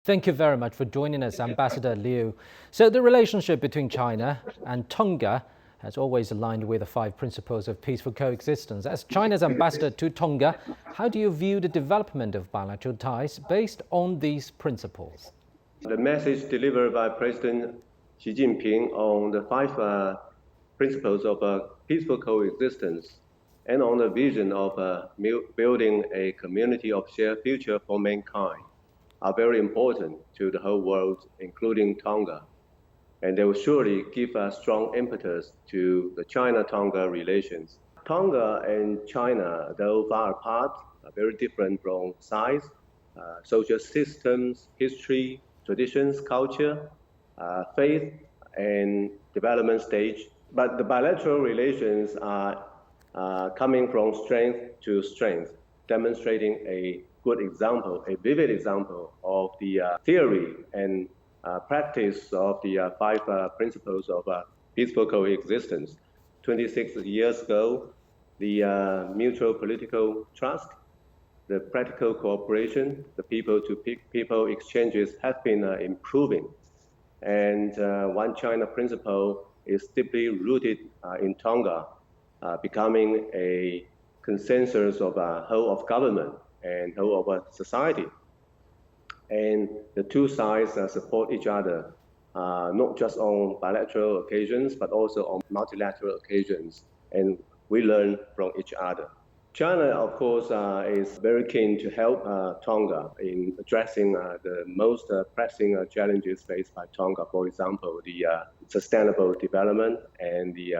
Thank you very much for joining us, Ambassador Liu. So the relationship between China and Tonga has always aligned with the 5 principles of peaceful coexistence. As China's ambassador to Tonga, how do you view the development of bilateral ties based on these principles? The message delivered by President Xi Jinping on the 5 principles of peaceful coexistence and on the vision of building a community of shared future for mankind are very important to the whole world, including Tonga. And they will surely give a strong impetus to the China-Tonga relations. Tonga and China, though far apart, are very different from size, social systems, history, traditions, culture, faith, and development stage. But the bilateral relations are coming from strength to strength, demonstrating a good example, a vivid example of the theory and practice of the 5 principles of peaceful coexistence. 26 years ago, the mutual political trust, the practical cooperation, the people-to-people exchanges have been improving. And One China principle is deeply rooted in Tonga, becoming a consensus of whole of government and whole of society. And the two sides support each other, not just on bilateral occasions, but also on multilateral occasions. And we learn from each other. China, of course, is very keen to help Tonga in addressing the most pressing challenges faced by Tonga. For example, the sustainable development and the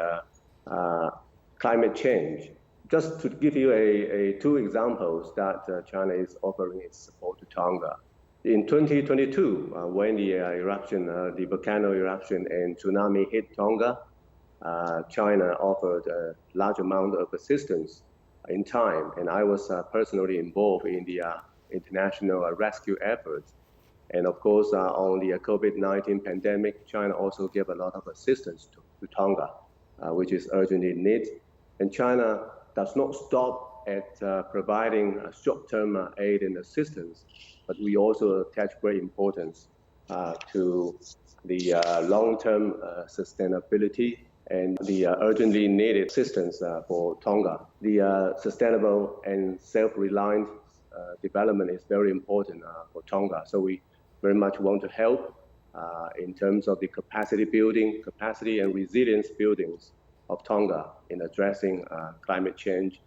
climate change. Just to give you 2 examples that China is offering its support to Tonga. In 2022, when the volcano eruption and tsunami hit Tonga, China offered a large amount of assistance in time, and I was personally involved in the international rescue efforts. And of course, on the COVID-19 pandemic, China also gave a lot of assistance to Tonga, which is urgently needed. And China does not stop at providing short-term aid and assistance, but we also attach great importance to the long-term sustainability and the urgently needed assistance for Tonga. The sustainable and self-reliant development is very important for Tonga. So we very much want to help in terms of the capacity and resilience buildings of Tonga in addressing climate change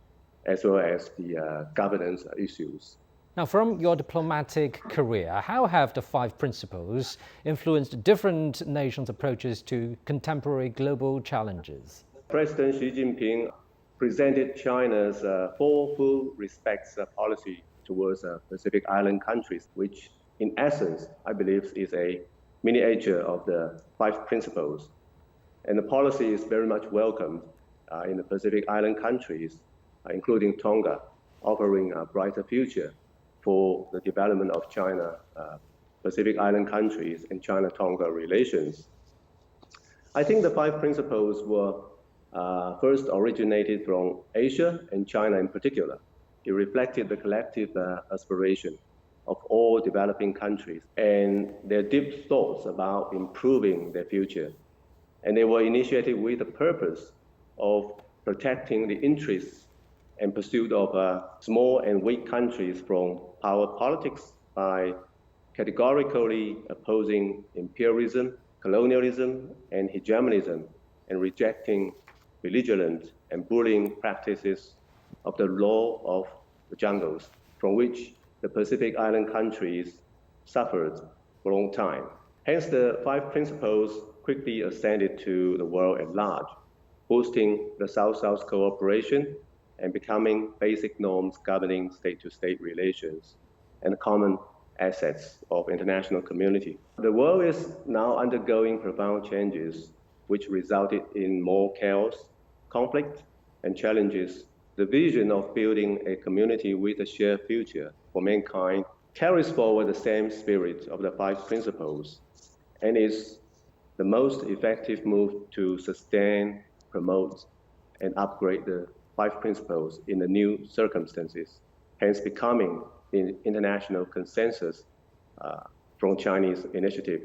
as well as the governance issues. Now, from your diplomatic career, how have the 5 principles influenced different nations' approaches to contemporary global challenges? President Xi Jinping presented China's 4 full respects policy towards Pacific Island countries, which in essence, I believe, is a miniature of the 5 principles. And the policy is very much welcomed in the Pacific Island countries, including Tonga, offering a brighter future for the development of China, Pacific Island countries, and China-Tonga relations. I think the 5 principles were first originated from Asia and China in particular. It reflected the collective aspiration of all developing countries and their deep thoughts about improving their future. And they were initiated with the purpose of protecting the interests and pursuit of small and weak countries from power politics by categorically opposing imperialism, colonialism, and hegemonism, and rejecting belligerent and bullying practices of the law of the jungles, from which the Pacific Island countries suffered for a long time. Hence, the 5 principles quickly ascended to the world at large, boosting the South-South cooperation and becoming basic norms governing state-to-state relations and common assets of international community. The world is now undergoing profound changes, which resulted in more chaos, conflict, and challenges. The vision of building a community with a shared future for mankind carries forward the same spirit of the 5 principles and is the most effective move to sustain, promote, and upgrade the 5 principles in the new circumstances, hence becoming the international consensus from Chinese initiative.